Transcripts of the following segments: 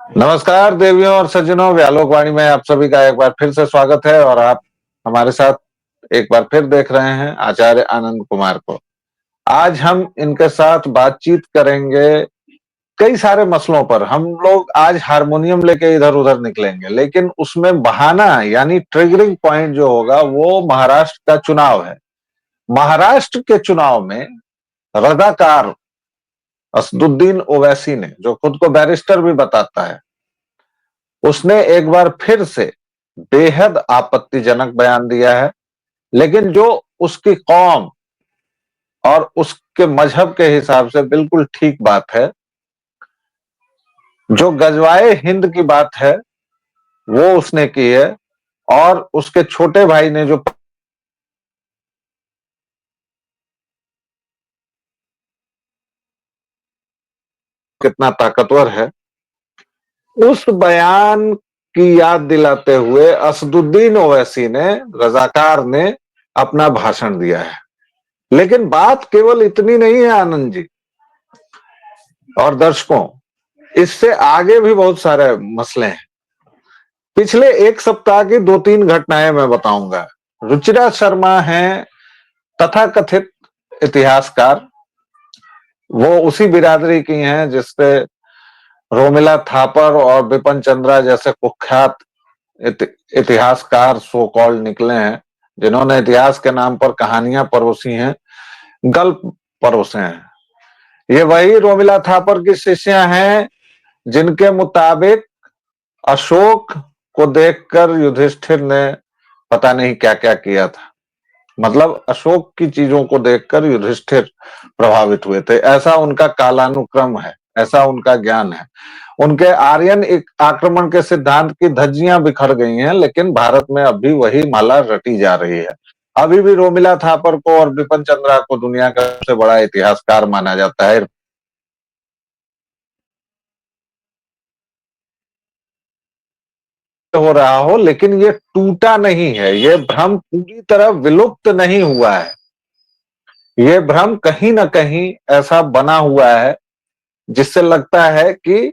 नमस्कार देवियों और सज्जनों, व्यालोक वाणी में आप सभी का एक बार फिर से स्वागत है और आप हमारे साथ एक बार फिर देख रहे हैं आचार्य आनंद कुमार को। आज हम इनके साथ बातचीत करेंगे कई सारे मसलों पर। हम लोग आज हारमोनियम लेके इधर उधर निकलेंगे, लेकिन उसमें बहाना यानी ट्रिगरिंग पॉइंट जो होगा वो महाराष्ट्र का चुनाव है। महाराष्ट्र के चुनाव में रजाकार असदुद्दीन ओवैसी ने, जो खुद को बैरिस्टर भी बताता है, उसने एक बार फिर से बेहद आपत्तिजनक बयान दिया है। लेकिन जो उसकी कौम और उसके मजहब के हिसाब से बिल्कुल ठीक बात है, जो गजवाए हिंद की बात है वो उसने की है। और उसके छोटे भाई ने जो कितना ताकतवर है, उस बयान की याद दिलाते हुए असदुद्दीन ओवैसी ने, रजाकार ने, अपना भाषण दिया है। लेकिन बात केवल इतनी नहीं है आनंद जी और दर्शकों, इससे आगे भी बहुत सारे मसले हैं। पिछले एक सप्ताह की दो तीन घटनाएं मैं बताऊंगा। रुचिरा शर्मा हैं तथाकथित इतिहासकार। वो उसी बिरादरी की हैं जिससे रोमिला थापर और बिपिन चंद्रा जैसे कुख्यात इतिहासकार सो कॉल्ड निकले हैं, जिन्होंने इतिहास के नाम पर कहानियां परोसी हैं, गल्प परोसे हैं। ये वही रोमिला थापर की शिष्या हैं जिनके मुताबिक अशोक को देखकर युधिष्ठिर ने पता नहीं क्या क्या किया था। मतलब अशोक की चीजों को देखकर युधिष्ठिर प्रभावित हुए थे, ऐसा उनका कालानुक्रम है, ऐसा उनका ज्ञान है। उनके आर्यन एक आक्रमण के सिद्धांत की धज्जियां बिखर गई हैं, लेकिन भारत में अभी वही माला रटी जा रही है। अभी भी रोमिला थापर को और बिपिन चंद्रा को दुनिया का सबसे बड़ा इतिहासकार माना जाता है। हो रहा हो, लेकिन ये टूटा नहीं है, ये भ्रम पूरी तरह विलुप्त नहीं हुआ है। ये भ्रम कहीं ना कहीं ऐसा बना हुआ है जिससे लगता है कि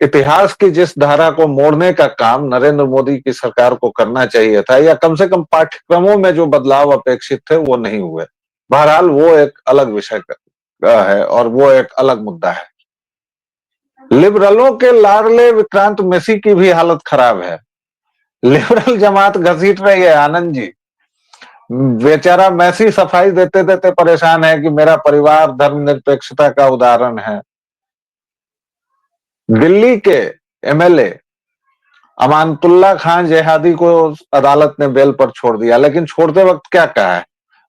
इतिहास की जिस धारा को मोड़ने का काम नरेंद्र मोदी की सरकार को करना चाहिए था, या कम से कम पाठ्यक्रमों में जो बदलाव अपेक्षित थे वो नहीं हुए। बहरहाल वो एक अलग विषय है और वो एक अलग मुद्दा है। लिबरलों के लाडले विक्रांत मैसी की भी हालत खराब है। लिबरल जमात घसीट रही है आनंद जी। बेचारा मैसी सफाई देते देते परेशान है कि मेरा परिवार धर्मनिरपेक्षता का उदाहरण है। दिल्ली के एमएलए अमानतुल्ला खान जेहादी को अदालत ने बेल पर छोड़ दिया, लेकिन छोड़ते वक्त क्या कहा है?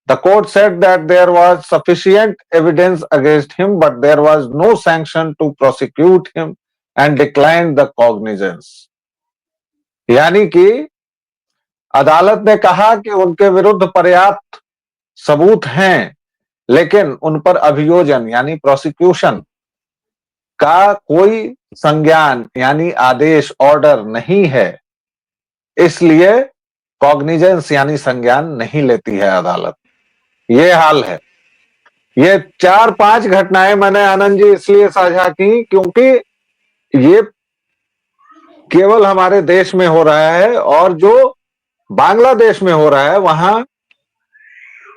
The court said that there was sufficient evidence against him but there was no sanction to prosecute him and decline the cognizance. यानी कि अदालत ने कहा कि उनके विरुद्ध पर्याप्त सबूत हैं, लेकिन उन पर अभियोजन यानी प्रोसिक्यूशन का कोई संज्ञान यानी आदेश, ऑर्डर नहीं है। इसलिए कॉग्निजेंस यानी संज्ञान नहीं लेती है अदालत। ये हाल है। ये चार पांच घटनाएं मैंने आनंद जी इसलिए साझा की क्योंकि ये केवल हमारे देश में हो रहा है, और जो बांग्लादेश में हो रहा है वहां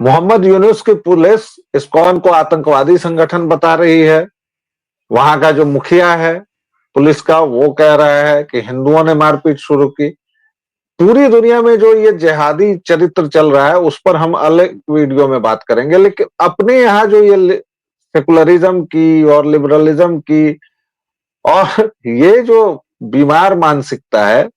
मोहम्मद यूनुस की पुलिस इस्कॉन को आतंकवादी संगठन बता रही है। वहां का जो मुखिया है पुलिस का, वो कह रहा है कि हिंदुओं ने मारपीट शुरू की। पूरी दुनिया में जो ये जिहादी चरित्र चल रहा है उस पर हम अलग वीडियो में बात करेंगे, लेकिन अपने यहाँ जो ये सेकुलरिज्म की और लिबरलिज्म की और ये जो बीमार मानसिकता है,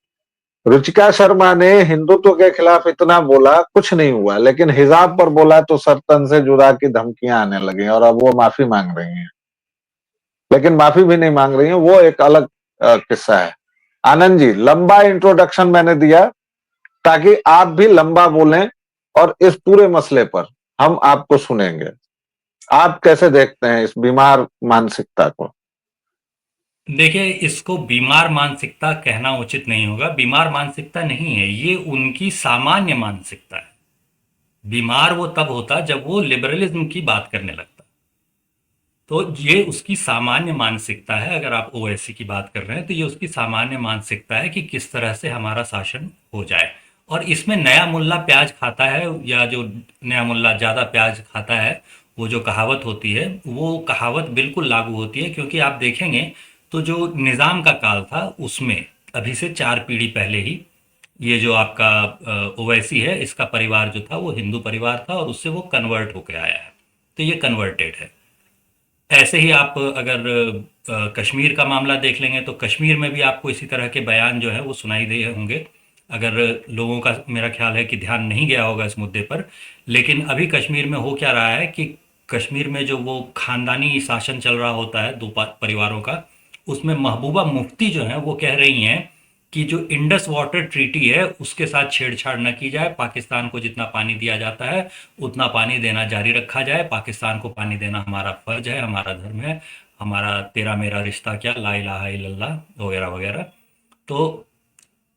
रुचिका शर्मा ने हिंदुत्व के खिलाफ इतना बोला, कुछ नहीं हुआ, लेकिन हिजाब पर बोला तो सर तन से जुदा की धमकियां आने लगी और अब वो माफी मांग रही हैं। लेकिन माफी भी नहीं मांग रही हैं, वो एक अलग किस्सा है। आनंद जी, लंबा इंट्रोडक्शन मैंने दिया ताकि आप भी लंबा बोलें और इस पूरे मसले पर हम आपको सुनेंगे। आप कैसे देखते हैं इस बीमार मानसिकता को? देखिए, इसको बीमार मानसिकता कहना उचित नहीं होगा। बीमार मानसिकता नहीं है, ये उनकी सामान्य मानसिकता है। बीमार वो तब होता जब वो लिबरलिज्म की बात करने लगता। तो ये उसकी सामान्य मानसिकता है। अगर आप ओवैसी की बात कर रहे हैं तो ये उसकी सामान्य मानसिकता है कि किस तरह से हमारा शासन हो जाए। और इसमें नया मुल्ला प्याज खाता है, या जो नया मुल्ला ज़्यादा प्याज खाता है, वो जो कहावत होती है, वो कहावत बिल्कुल लागू होती है। क्योंकि आप देखेंगे तो जो निज़ाम का काल था उसमें अभी से 4 पीढ़ी पहले ही ये जो आपका ओवैसी है, इसका परिवार जो था वो हिंदू परिवार था और उससे वो कन्वर्ट होके आया है। तो ये कन्वर्टेड है। ऐसे ही आप अगर कश्मीर का मामला देख लेंगे तो कश्मीर में भी आपको इसी तरह के बयान जो है वो सुनाई दे होंगे। अगर लोगों का मेरा ख्याल है कि ध्यान नहीं गया होगा इस मुद्दे पर। लेकिन अभी कश्मीर में हो क्या रहा है कि कश्मीर में जो वो खानदानी शासन चल रहा होता है दो परिवारों का, उसमें महबूबा मुफ्ती जो है वो कह रही हैं कि जो इंडस वाटर ट्रीटी है उसके साथ छेड़छाड़ न की जाए। पाकिस्तान को जितना पानी दिया जाता है उतना पानी देना जारी रखा जाए। पाकिस्तान को पानी देना हमारा फर्ज है, हमारा धर्म है, हमारा तेरा मेरा रिश्ता क्या, ला इलाहा इल्लल्लाह वगैरह वगैरह। तो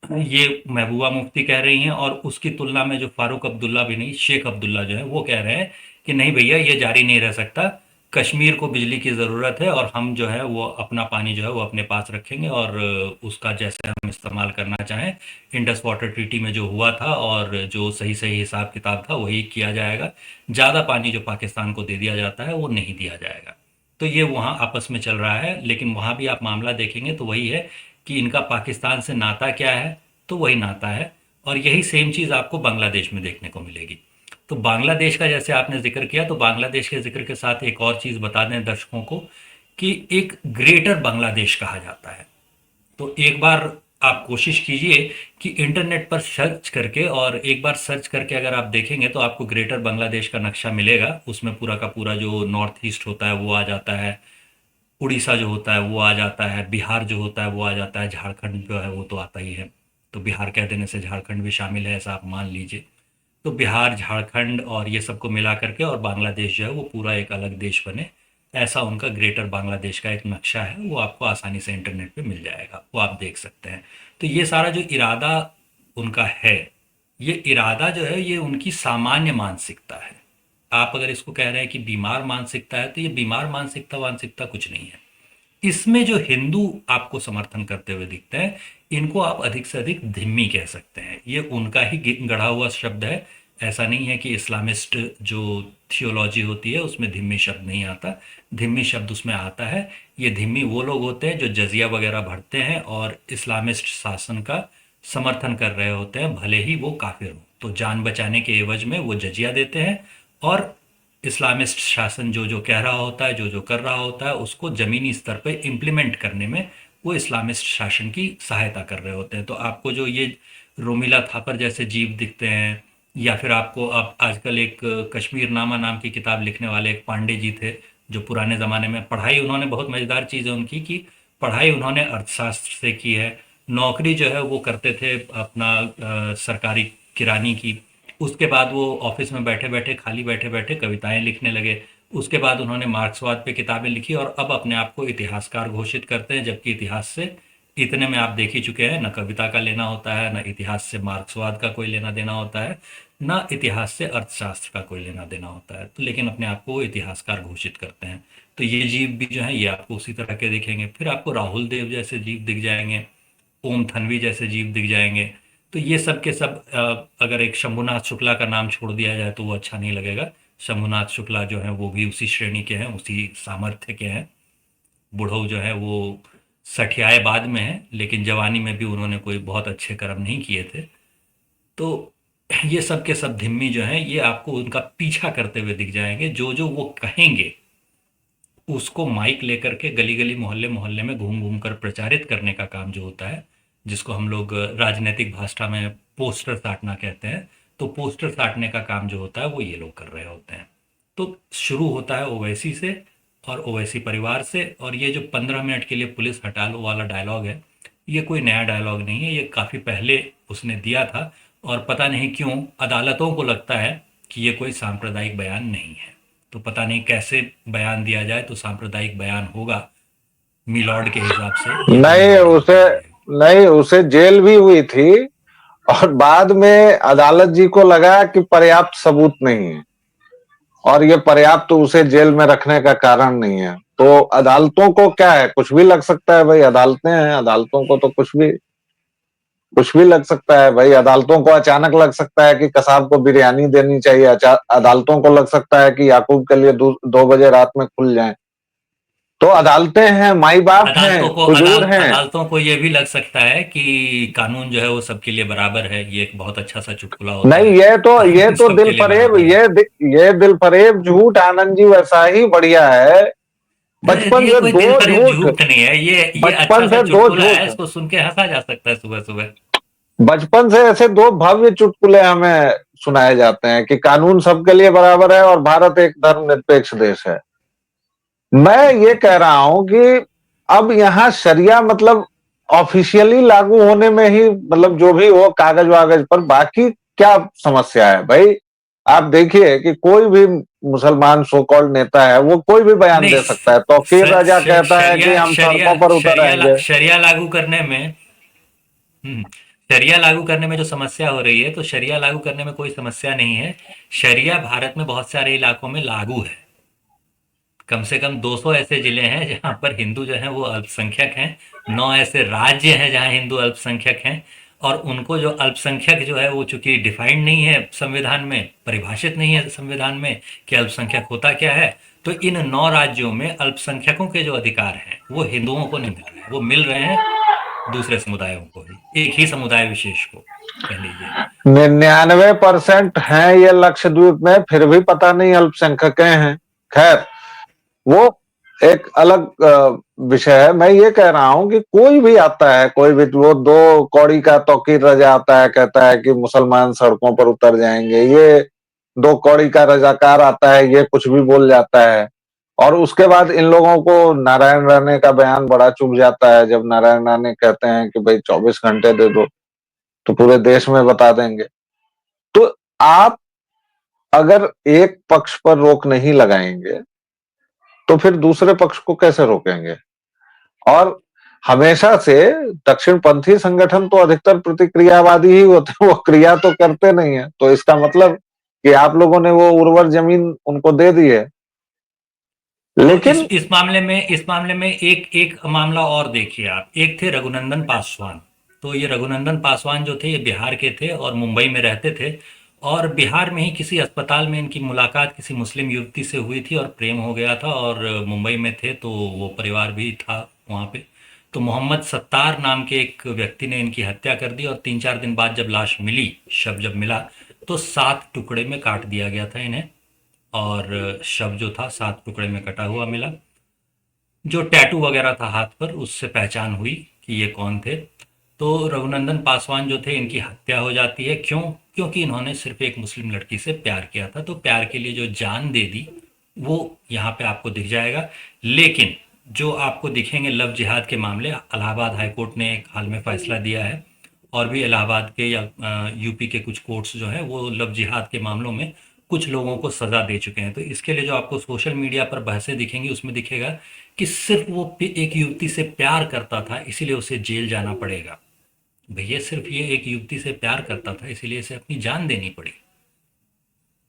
ये महबूबा मुफ्ती कह रही हैं, और उसकी तुलना में जो फारूक अब्दुल्ला भी नहीं, शेख अब्दुल्ला जो है वो कह रहे हैं कि नहीं भैया ये जारी नहीं रह सकता। कश्मीर को बिजली की ज़रूरत है और हम जो है वो अपना पानी जो है वो अपने पास रखेंगे और उसका जैसे हम इस्तेमाल करना चाहें। इंडस वाटर ट्रीटी में जो हुआ था और जो सही सही हिसाब किताब था वही किया जाएगा। ज़्यादा पानी जो पाकिस्तान को दे दिया जाता है वो नहीं दिया जाएगा। तो ये वहाँ आपस में चल रहा है। लेकिन वहाँ भी आप मामला देखेंगे तो वही है कि इनका पाकिस्तान से नाता क्या है, तो वही नाता है। और यही सेम चीज़ आपको बांग्लादेश में देखने को मिलेगी। तो बांग्लादेश का जैसे आपने ज़िक्र किया, तो बांग्लादेश के ज़िक्र के साथ एक और चीज़ बता दें दर्शकों को कि एक ग्रेटर बांग्लादेश कहा जाता है। तो एक बार आप कोशिश कीजिए कि इंटरनेट पर सर्च करके, और एक बार सर्च करके अगर आप देखेंगे तो आपको ग्रेटर बांग्लादेश का नक्शा मिलेगा। उसमें पूरा का पूरा जो नॉर्थ ईस्ट होता है वो आ जाता है, उड़ीसा जो होता है वो आ जाता है, बिहार जो होता है वो आ जाता है, झारखंड जो है वो तो आता ही है। तो बिहार कह देने से झारखंड भी शामिल है ऐसा आप मान लीजिए। तो बिहार, झारखंड और ये सबको मिला करके और बांग्लादेश जो है वो पूरा एक अलग देश बने, ऐसा उनका ग्रेटर बांग्लादेश का एक नक्शा है। वो आपको आसानी से इंटरनेट पे मिल जाएगा, वो आप देख सकते हैं। तो ये सारा जो इरादा उनका है, ये इरादा जो है ये उनकी सामान्य मानसिकता है। आप अगर इसको कह रहे हैं कि बीमार मानसिकता है, तो ये बीमार मानसिकता वानसिकता कुछ नहीं है। इसमें जो हिंदू आपको समर्थन करते हुए दिखते हैं, इनको आप अधिक से अधिक धिम्मी कह सकते हैं। ये उनका ही गढ़ा हुआ शब्द है। ऐसा नहीं है कि इस्लामिस्ट जो थियोलॉजी होती है उसमें धिम्मी शब्द नहीं आता। धिम्मी शब्द उसमें आता है। ये धिम्मी वो लोग होते हैं जो जजिया वगैरह भरते हैं और इस्लामिस्ट शासन का समर्थन कर रहे होते हैं, भले ही वो काफिर हो। तो जान बचाने के एवज में वो जजिया देते हैं, और इस्लामिस्ट शासन जो जो कह रहा होता है, जो जो कर रहा होता है, उसको ज़मीनी स्तर पे इम्प्लीमेंट करने में वो इस्लामिस्ट शासन की सहायता कर रहे होते हैं। तो आपको जो ये रोमिला थापर जैसे जीव दिखते हैं, या फिर आपको आप आजकल एक कश्मीर नामा नाम की किताब लिखने वाले एक पांडे जी थे, जो पुराने ज़माने में पढ़ाई उन्होंने, बहुत मज़ेदार चीज़ है उनकी कि पढ़ाई उन्होंने अर्थशास्त्र से की है। नौकरी जो है वो करते थे अपना सरकारी किरानी की। उसके बाद वो ऑफिस में बैठे-बैठे, खाली बैठे-बैठे कविताएँ लिखने लगे। उसके बाद उन्होंने मार्क्सवाद पे किताबें लिखी और अब अपने आप को इतिहासकार घोषित करते हैं, जबकि इतिहास से इतने में आप देख ही चुके हैं, ना कविता का लेना होता है, ना इतिहास से मार्क्सवाद का कोई लेना देना होता है, ना इतिहास से अर्थशास्त्र का कोई लेना देना होता है। तो लेकिन अपने आप को वो इतिहासकार घोषित करते हैं। तो ये जीव भी जो हैं ये आपको उसी तरह के दिखेंगे। फिर आपको राहुल देव जैसे जीव दिख जाएँगे, ओम थानवी जैसे जीव दिख जाएँगे। तो ये सब के सब अगर एक शंभुनाथ शुक्ला का नाम छोड़ दिया जाए तो वो अच्छा नहीं लगेगा। शंभुनाथ शुक्ला जो हैं वो भी उसी श्रेणी के हैं, उसी सामर्थ्य के हैं। बुढ़ऊ जो है वो सठियाए बाद में हैं, लेकिन जवानी में भी उन्होंने कोई बहुत अच्छे कर्म नहीं किए थे। तो ये सब के सब धिम्मी जो हैं ये आपको उनका पीछा करते हुए दिख जाएँगे। जो-जो वो कहेंगे उसको माइक लेकर के गली-गली, मोहल्ले-मोहल्ले में घूम-घूम कर प्रचारित करने का काम जो होता है, जिसको हम लोग राजनैतिक भाषा में पोस्टर साटना कहते हैं। तो पोस्टर साटने का काम जो होता है वो ये लोग कर रहे होते हैं। तो शुरू होता है ओवैसी से और ओवैसी परिवार से। और ये जो 15 मिनट के लिए पुलिस हटा लो वाला डायलॉग है, ये कोई नया डायलॉग नहीं है, ये काफ़ी पहले उसने दिया था। और पता नहीं क्यों अदालतों को लगता है कि ये कोई सांप्रदायिक बयान नहीं है। तो पता नहीं कैसे बयान दिया जाए तो सांप्रदायिक बयान होगा मिलॉर्ड के हिसाब से, ये भी नहीं मिलॉर्ड ही उसे बता पाएगा। नहीं उसे जेल भी हुई थी और बाद में अदालत जी को लगा कि पर्याप्त सबूत नहीं है, और ये पर्याप्त उसे जेल में रखने का कारण नहीं है। तो अदालतों को क्या है, कुछ भी लग सकता है भाई, अदालतें हैं, अदालतों को तो कुछ भी लग सकता है भाई। अदालतों को अचानक लग सकता है कि कसाब को बिरयानी देनी चाहिए, अदालतों को लग सकता है कि याकूब के लिए 2 बजे रात में खुल जाए। तो अदालतें हैं, माई बाप हैं, हुजूर हैं। अदालतों को ये भी लग सकता है कि कानून जो है वो सबके लिए बराबर है। ये एक बहुत अच्छा सा चुटकुला होता नहीं, है, ये कानून तो दिल सबके लिए फरेब, बराबर है। ये दिल फरेब झूठ आनंद जी वैसा ही बढ़िया है। अरे बचपन ये से कोई दो दिल फरेब झूठ, झूठ नहीं है, ये अच्छा बचपन सा से दो चुटकुला है, झूठ, इसको सुन के हंसा जा सकता है सुबह सुबह। बचपन से ऐसे दो भव्य चुटकुले हमें सुनाए जाते हैं कि कानून सबके लिए बराबर है और भारत एक धर्मनिरपेक्ष देश है। मैं ये कह रहा हूं कि अब यहाँ शरिया मतलब ऑफिशियली लागू होने में ही, मतलब जो भी हो कागज वागज पर, बाकी क्या समस्या है भाई। आप देखिए कि कोई भी मुसलमान सो कॉल्ड नेता है, वो कोई भी बयान नहीं, दे सकता है। तौकीर रजा कहता है कि हम सड़कों पर उतर आएंगे। शरिया लागू करने में शरिया लागू करने में जो समस्या हो रही है, तो शरिया लागू करने में कोई समस्या नहीं है। शरिया भारत में बहुत सारे इलाकों में लागू है। कम से कम 200 ऐसे जिले हैं जहाँ पर हिंदू जो हैं वो अल्पसंख्यक हैं। 9 ऐसे राज्य हैं जहाँ हिंदू अल्पसंख्यक हैं। और उनको जो अल्पसंख्यक जो है वो चूंकि डिफाइंड नहीं है संविधान में, परिभाषित नहीं है संविधान में कि अल्पसंख्यक होता क्या है। तो इन 9 राज्यों में अल्पसंख्यकों के जो अधिकार हैं वो हिंदुओं को नहीं मिल रहे हैं, वो मिल रहे हैं दूसरे समुदायों को ही, एक ही समुदाय विशेष को कह लीजिए। 99% हैं ये लक्षद्वीप में, फिर भी पता नहीं अल्पसंख्यक हैं। खैर, वो एक अलग विषय है। मैं ये कह रहा हूं कि कोई भी आता है, कोई भी, वो 2 कौड़ी का तौकीर रजा आता है, कहता है कि मुसलमान सड़कों पर उतर जाएंगे। ये 2 कौड़ी का रजाकार आता है, ये कुछ भी बोल जाता है। और उसके बाद इन लोगों को नारायण राणे का बयान बड़ा चुभ जाता है, जब नारायण राणे कहते हैं कि भाई 24 घंटे दे दो तो पूरे देश में बता देंगे। तो आप अगर एक पक्ष पर रोक नहीं लगाएंगे तो फिर दूसरे पक्ष को कैसे रोकेंगे। और हमेशा से दक्षिणपंथी संगठन तो अधिकतर प्रतिक्रियावादी ही होते हैं, वो क्रिया तो करते नहीं है। तो इसका मतलब कि आप लोगों ने वो उर्वर जमीन उनको दे दी है। तो लेकिन इस मामले में एक एक मामला और देखिए आप। एक थे रघुनंदन पासवान। तो ये रघुनंदन पासवान जो थे ये बिहार के थे और मुंबई में रहते थे। और बिहार में ही किसी अस्पताल में इनकी मुलाकात किसी मुस्लिम युवती से हुई थी और प्रेम हो गया था, और मुंबई में थे तो वो परिवार भी था वहाँ पे। तो मोहम्मद सत्तार नाम के एक व्यक्ति ने इनकी हत्या कर दी, और 3-4 दिन बाद जब लाश मिली, शव जब मिला, तो 7 टुकड़े में काट दिया गया था इन्हें। और शव जो था 7 टुकड़े में कटा हुआ मिला। जो टैटू वगैरह था हाथ पर, उससे पहचान हुई कि ये कौन थे। तो रघुनंदन पासवान जो थे इनकी हत्या हो जाती है। क्यों? क्योंकि इन्होंने सिर्फ एक मुस्लिम लड़की से प्यार किया था। तो प्यार के लिए जो जान दे दी वो यहाँ पे आपको दिख जाएगा। लेकिन जो आपको दिखेंगे लव जिहाद के मामले, इलाहाबाद हाई कोर्ट ने एक हाल में फैसला दिया है, और भी इलाहाबाद के या यूपी के कुछ कोर्ट्स जो हैं वो लव जिहाद के मामलों में कुछ लोगों को सज़ा दे चुके हैं। तो इसके लिए जो आपको सोशल मीडिया पर बहसें दिखेंगी उसमें दिखेगा कि सिर्फ वो एक युवती से प्यार करता था इसीलिए उसे जेल जाना पड़ेगा। भैया सिर्फ ये एक युवती से प्यार करता था इसीलिए इसे अपनी जान देनी पड़ी।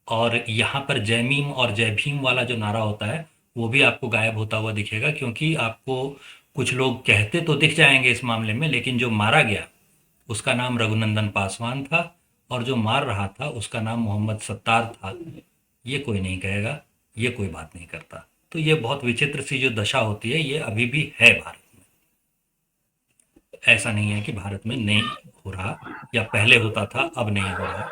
और यहाँ पर जय मीम और जय भीम वाला जो नारा होता है वो भी आपको गायब होता हुआ दिखेगा, क्योंकि आपको कुछ लोग कहते तो दिख जाएंगे इस मामले में, लेकिन जो मारा गया उसका नाम रघुनंदन पासवान था, और जो मार रहा था उसका नाम मोहम्मद सत्तार था। ये कोई नहीं कहेगा, ये कोई बात नहीं करता। तो ये बहुत विचित्र सी जो दशा होती है ये अभी भी है भारत में। ऐसा नहीं है कि भारत में नहीं हो रहा, या पहले होता था अब नहीं हो रहा।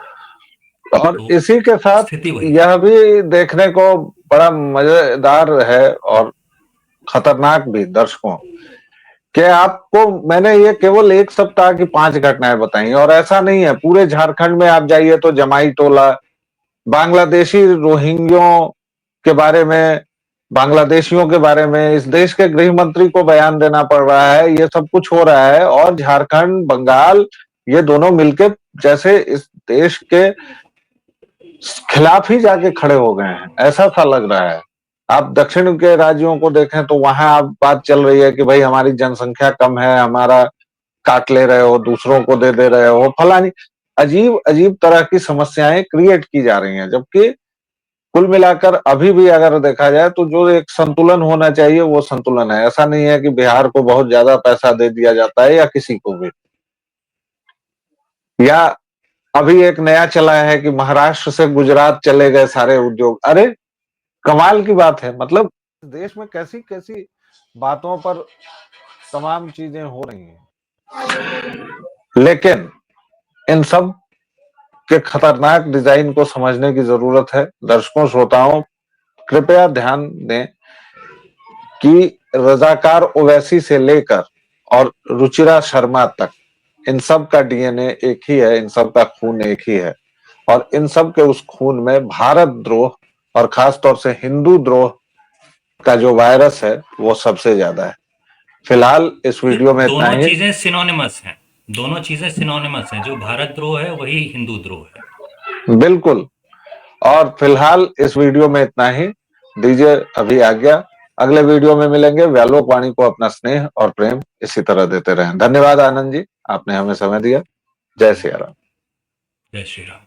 और तो इसी के साथ स्थिति वही है। यह भी देखने को बड़ा मजेदार है और खतरनाक भी दर्शकों, कि आपको मैंने ये केवल 1 सप्ताह की 5 घटनाएं बताई, और ऐसा नहीं है। पूरे झारखंड में आप जाइए तो जमाई टोला, बांग्लादेशी रोहिंग्यों के बारे में, बांग्लादेशियों के बारे में इस देश के गृह मंत्री को बयान देना पड़ रहा है। ये सब कुछ हो रहा है, और झारखंड, बंगाल, ये दोनों मिलके जैसे इस देश के खिलाफ ही जाके खड़े हो गए हैं, ऐसा सा लग रहा है। आप दक्षिण के राज्यों को देखें तो वहां आप बात चल रही है कि भाई हमारी जनसंख्या कम है, हमारा काट ले रहे हो, दूसरों को दे रहे हो, फलानी अजीब अजीब तरह की समस्याएं क्रिएट की जा रही हैं। जबकि कुल मिलाकर अभी भी अगर देखा जाए तो जो एक संतुलन होना चाहिए वो संतुलन है। ऐसा नहीं है कि बिहार को बहुत ज्यादा पैसा दे दिया जाता है या किसी को भी, या अभी एक नया चला है कि महाराष्ट्र से गुजरात चले गए सारे उद्योग। अरे कमाल की बात है, मतलब देश में कैसी कैसी बातों पर तमाम चीजें हो रही हैं, लेकिन इन सब के खतरनाक डिजाइन को समझने की जरूरत है। दर्शकों श्रोताओं कृपया ध्यान दें कि रजाकार ओवैसी से लेकर और रुचिरा शर्मा तक इन सब का डीएनए एक ही है, इन सब का खून एक ही है, और इन सब के उस खून में भारत द्रोह और खासतौर से हिंदू द्रोह का जो वायरस है वो सबसे ज्यादा है। फिलहाल इस वीडियो में इतना दोनों ही। चीजें सिनोनिमस हैं, दोनों चीजें सिनोनिमस हैं, जो भारत द्रोह है वही हिंदू द्रोह है। बिल्कुल। और फिलहाल इस वीडियो में इतना ही, दीजिए अभी आज्ञा। अगले वीडियो में मिलेंगे। व्यालोक वाणी को अपना स्नेह और प्रेम इसी तरह देते रहें। धन्यवाद आनंद जी, आपने हमें समय दिया। जय सिया राम। जय श्री राम।